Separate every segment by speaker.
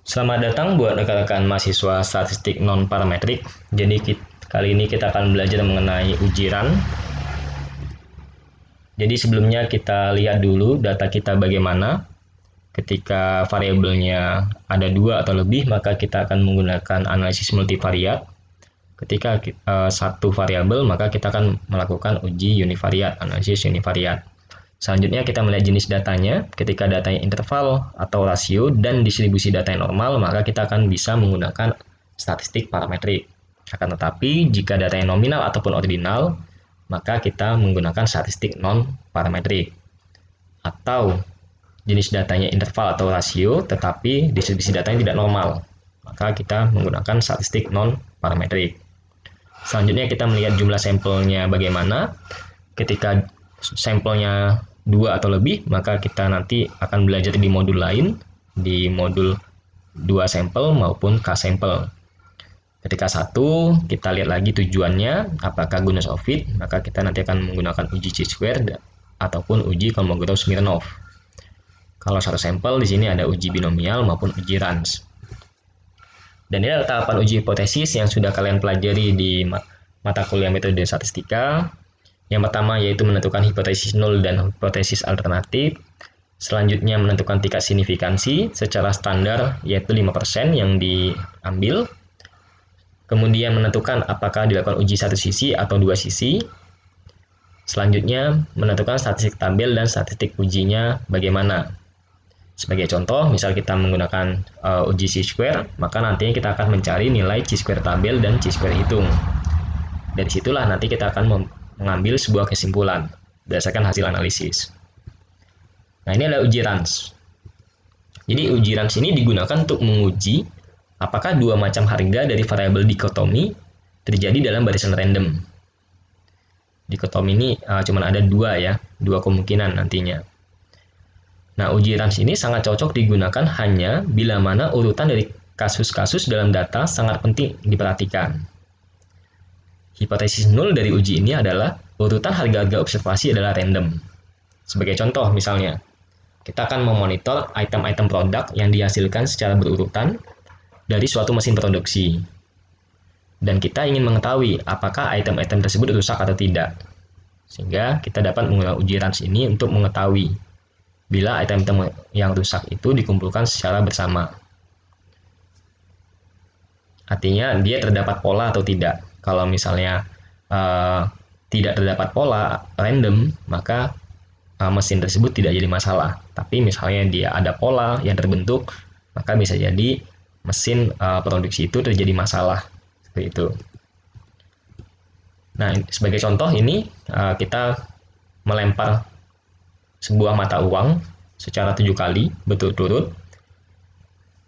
Speaker 1: Selamat datang buat rekan-rekan mahasiswa statistik non-parametrik. Jadi kali ini kita akan belajar mengenai uji run. Jadi sebelumnya kita lihat dulu data kita bagaimana. Ketika variabelnya ada 2 atau lebih, maka kita akan menggunakan analisis multivariat. Ketika satu variabel, maka kita akan melakukan uji univariat, analisis univariat. Selanjutnya kita melihat jenis datanya. Ketika datanya interval atau rasio dan distribusi data yang normal, maka kita akan bisa menggunakan statistik parametrik. Akan tetapi, jika datanya nominal ataupun ordinal, maka kita menggunakan statistik non-parametrik. Atau jenis datanya interval atau rasio, tetapi distribusi datanya tidak normal, maka kita menggunakan statistik non-parametrik. Selanjutnya kita melihat jumlah sampelnya bagaimana. Ketika sampelnya 2 atau lebih, maka kita nanti akan belajar di modul lain, di modul 2 sampel maupun K sampel. Ketika 1, kita lihat lagi tujuannya, apakah guna fit, maka kita nanti akan menggunakan uji chi-square ataupun uji Kolmogorov-Smirnov. Kalau satu sampel, di sini ada uji binomial maupun uji Range. Dan ini adalah tahapan uji hipotesis yang sudah kalian pelajari di mata kuliah metode statistika. Yang pertama yaitu menentukan hipotesis nol dan hipotesis alternatif. Selanjutnya menentukan tingkat signifikansi secara standar yaitu 5% yang diambil. Kemudian menentukan apakah dilakukan uji satu sisi atau dua sisi. Selanjutnya menentukan statistik tabel dan statistik ujinya bagaimana. Sebagai contoh, misal kita menggunakan uji chi-square, maka nantinya kita akan mencari nilai chi-square tabel dan chi-square hitung. Dari situlah nanti kita akan mengambil sebuah kesimpulan berdasarkan hasil analisis. Nah, ini adalah uji Range. Jadi uji Range ini digunakan untuk menguji apakah dua macam harga dari variabel dikotomi terjadi dalam barisan random. Dikotomi ini cuma ada dua kemungkinan nantinya. Nah, uji Range ini sangat cocok digunakan hanya bila mana urutan dari kasus-kasus dalam data sangat penting diperhatikan. Hipotesis nol dari uji ini adalah urutan harga-harga observasi adalah random. Sebagai contoh misalnya, kita akan memonitor item-item produk yang dihasilkan secara berurutan dari suatu mesin produksi. Dan kita ingin mengetahui apakah item-item tersebut rusak atau tidak. Sehingga kita dapat menggunakan uji Range ini untuk mengetahui bila item-item yang rusak itu dikumpulkan secara bersama. Artinya dia terdapat pola atau tidak. Kalau misalnya tidak terdapat pola random, maka mesin tersebut tidak jadi masalah. Tapi misalnya dia ada pola yang terbentuk, maka bisa jadi mesin produksi itu terjadi masalah. Seperti itu. Nah, sebagai contoh ini kita melempar sebuah mata uang secara 7 kali berturut-turut.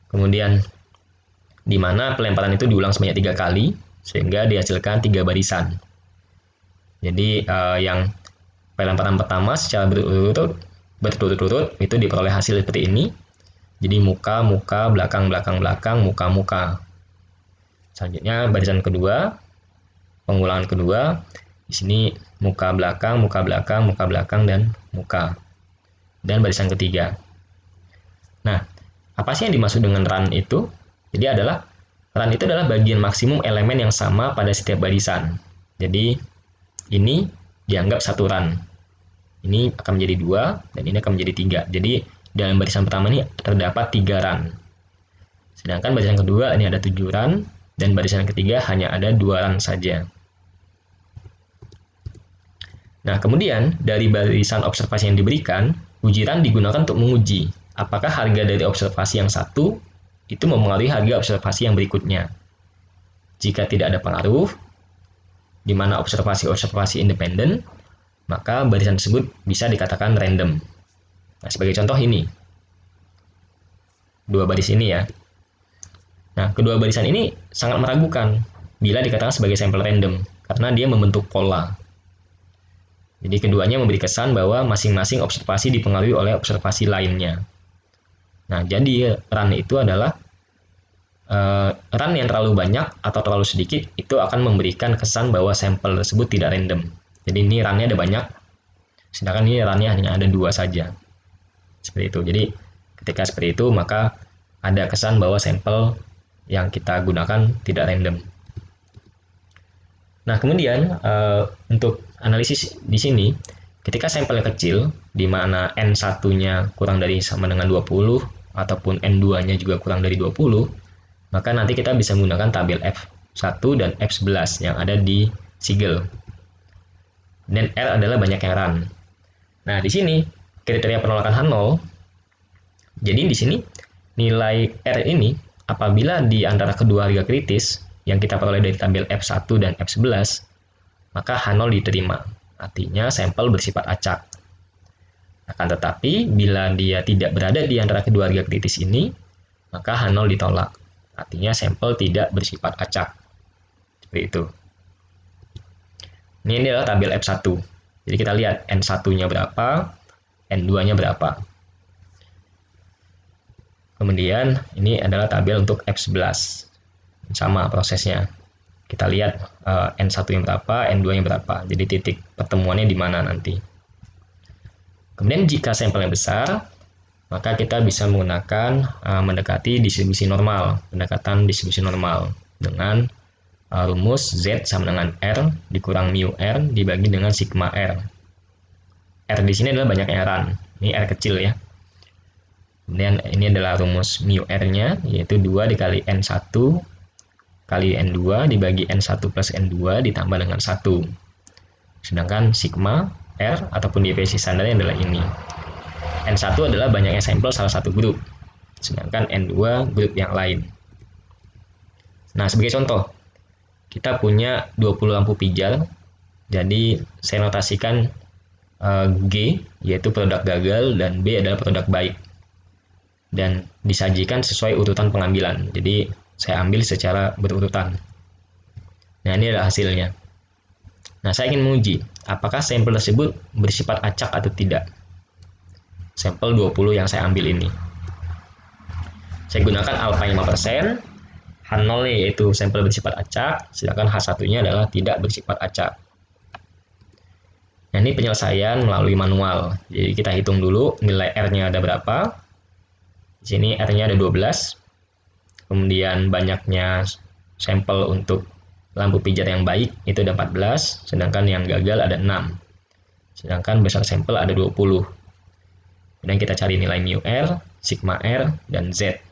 Speaker 1: Kemudian di mana pelemparan itu diulang sebanyak 3 kali sehingga dihasilkan 3 barisan. Jadi yang pelemparan pertama secara berturut-turut itu diperoleh hasil seperti ini. Jadi muka, belakang, muka. Selanjutnya barisan kedua, pengulangan kedua. Di sini muka, belakang, dan muka. Dan barisan ketiga. Nah, apa sih yang dimaksud dengan run itu? Jadi run itu adalah bagian maksimum elemen yang sama pada setiap barisan. Jadi ini dianggap satu run. Ini akan menjadi 2 dan ini akan menjadi 3. Jadi dalam barisan pertama ini terdapat 3 run. Sedangkan barisan kedua ini ada 7 run dan barisan ketiga hanya ada 2 run saja. Nah, kemudian dari barisan observasi yang diberikan, uji run digunakan untuk menguji apakah harga dari observasi yang satu itu mempengaruhi harga observasi yang berikutnya. Jika tidak ada pengaruh, di mana observasi independen, maka barisan tersebut bisa dikatakan random. Nah, sebagai contoh ini, 2 baris ini ya. Nah, kedua barisan ini sangat meragukan bila dikatakan sebagai sampel random, karena dia membentuk pola. Jadi keduanya memberi kesan bahwa masing-masing observasi dipengaruhi oleh observasi lainnya. Nah, jadi run itu adalah run yang terlalu banyak atau terlalu sedikit itu akan memberikan kesan bahwa sampel tersebut tidak random. Jadi ini runnya ada banyak, sedangkan ini runnya hanya ada 2 saja. Seperti itu. Jadi ketika seperti itu maka ada kesan bahwa sampel yang kita gunakan tidak random. Nah, kemudian untuk analisis di sini, ketika sampelnya kecil, di mana N1-nya kurang dari sama dengan 20, ataupun N2-nya juga kurang dari 20, maka nanti kita bisa menggunakan tabel F1 dan F11 yang ada di Siegel. Dan R adalah banyak yang run. Nah, di sini kriteria penolakan H0. Jadi di sini nilai R ini apabila di antara kedua harga kritis yang kita peroleh dari tabel F1 dan F11, maka H0 diterima. Artinya sampel bersifat acak. Akan tetapi bila dia tidak berada di antara kedua harga kritis ini, maka H0 ditolak. Artinya sampel tidak bersifat acak. Seperti itu. Ini adalah tabel F1. Jadi kita lihat N1-nya berapa, N2-nya berapa. Kemudian ini adalah tabel untuk F11. Sama prosesnya. Kita lihat N1-nya berapa, N2-nya berapa. Jadi titik pertemuannya di mana nanti. Kemudian jika sampelnya besar, maka kita bisa menggunakan mendekati distribusi normal, pendekatan distribusi normal dengan rumus Z sama dengan R dikurang mu R dibagi dengan sigma R. R di sini adalah banyaknya run. Ini R kecil ya. Kemudian ini adalah rumus mu R-nya, yaitu 2 dikali N1 kali N2 dibagi N1 plus N2 ditambah dengan 1. Sedangkan sigma R ataupun deviasi standarnya adalah ini. N1 adalah banyaknya sampel salah satu grup, sedangkan N2 grup yang lain. Nah, sebagai contoh, kita punya 20 lampu pijar, jadi saya notasikan G, yaitu produk gagal, dan B adalah produk baik. Dan disajikan sesuai urutan pengambilan, jadi saya ambil secara berurutan. Nah, ini adalah hasilnya. Nah, saya ingin menguji apakah sampel tersebut bersifat acak atau tidak. Sampel 20 yang saya ambil ini. Saya gunakan alfa 5%, H0 yaitu sampel bersifat acak, sedangkan H1-nya adalah tidak bersifat acak. Nah, ini penyelesaian melalui manual. Jadi kita hitung dulu nilai R-nya ada berapa. Di sini R-nya ada 12. Kemudian banyaknya sampel untuk lampu pijar yang baik itu ada 14, sedangkan yang gagal ada 6. Sedangkan besar sampel ada 20. Kemudian kita cari nilai mu R, sigma R, dan Z.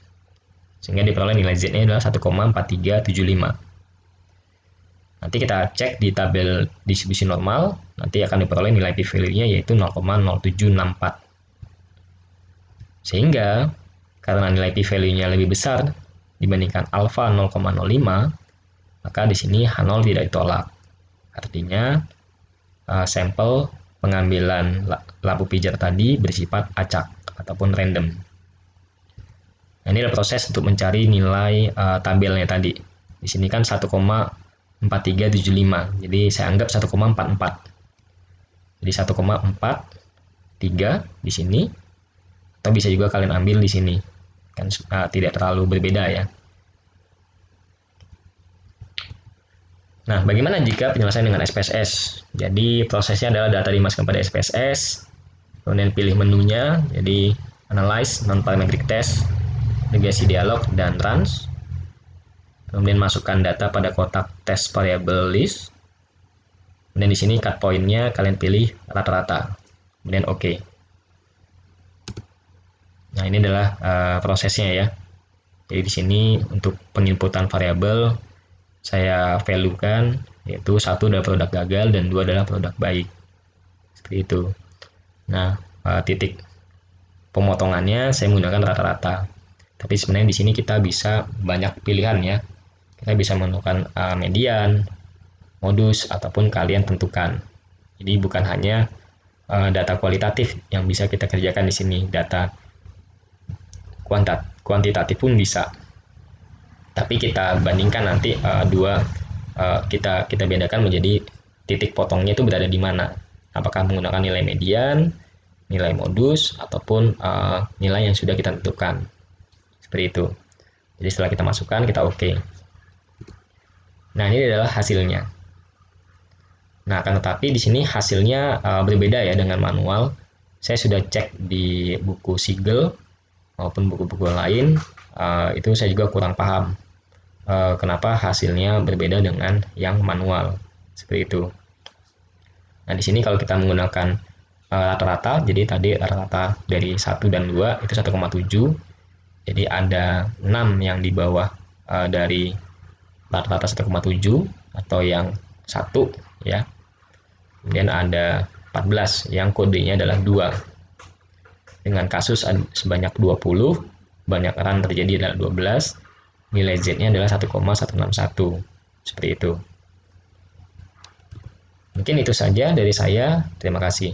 Speaker 1: Sehingga diperoleh nilai Z-nya adalah 1,4375. Nanti kita cek di tabel distribusi normal, nanti akan diperoleh nilai p-value-nya yaitu 0,0764. Sehingga karena nilai p-value-nya lebih besar dibandingkan alfa 0,05, maka di sini H0 tidak ditolak. Artinya sampel pengambilan lampu pijar tadi bersifat acak ataupun random. Nah, ini adalah proses untuk mencari nilai tabelnya tadi. Di sini kan 1,4375, jadi saya anggap 1,44. Jadi 1,43 di sini, atau bisa juga kalian ambil di sini. Kan tidak terlalu berbeda ya. Nah, bagaimana jika penyelesaian dengan SPSS? Jadi prosesnya adalah data dimasukkan pada SPSS, kemudian pilih menunya, jadi Analyze, Non-Parametric Test, Regresi Dialog, dan Runs. Kemudian masukkan data pada kotak test variable list. Kemudian di sini cut point-nya kalian pilih rata-rata. Kemudian OK. Nah, ini adalah prosesnya ya. Jadi di sini untuk penginputan variabel saya value-kan, yaitu 1 adalah produk gagal dan 2 adalah produk baik. Seperti itu. Nah, titik pemotongannya saya menggunakan rata-rata. Tapi sebenarnya di sini kita bisa banyak pilihan ya. Kita bisa menentukan median, modus, ataupun kalian tentukan. Jadi bukan hanya data kualitatif yang bisa kita kerjakan di sini, data kuantitatif pun bisa. Tapi kita bandingkan nanti kita bedakan menjadi titik potongnya itu berada di mana. Apakah menggunakan nilai median, nilai modus, ataupun nilai yang sudah kita tentukan. Seperti itu. Jadi setelah kita masukkan, kita OK. Nah, ini adalah hasilnya. Nah, akan tetapi di sini hasilnya berbeda ya dengan manual. Saya sudah cek di buku Siegel, maupun buku-buku lain, itu saya juga kurang paham kenapa hasilnya berbeda dengan yang manual seperti itu. Nah, di sini kalau kita menggunakan rata-rata, jadi tadi rata-rata dari 1 dan 2 itu 1,7. Jadi ada 6 yang di bawah dari rata-rata 1,7 atau yang 1 ya. Kemudian ada 14 yang kodenya adalah 2. Dengan kasus sebanyak 20, banyak run terjadi adalah 12, nilai Z-nya adalah 1,161. Seperti itu. Mungkin itu saja dari saya. Terima kasih.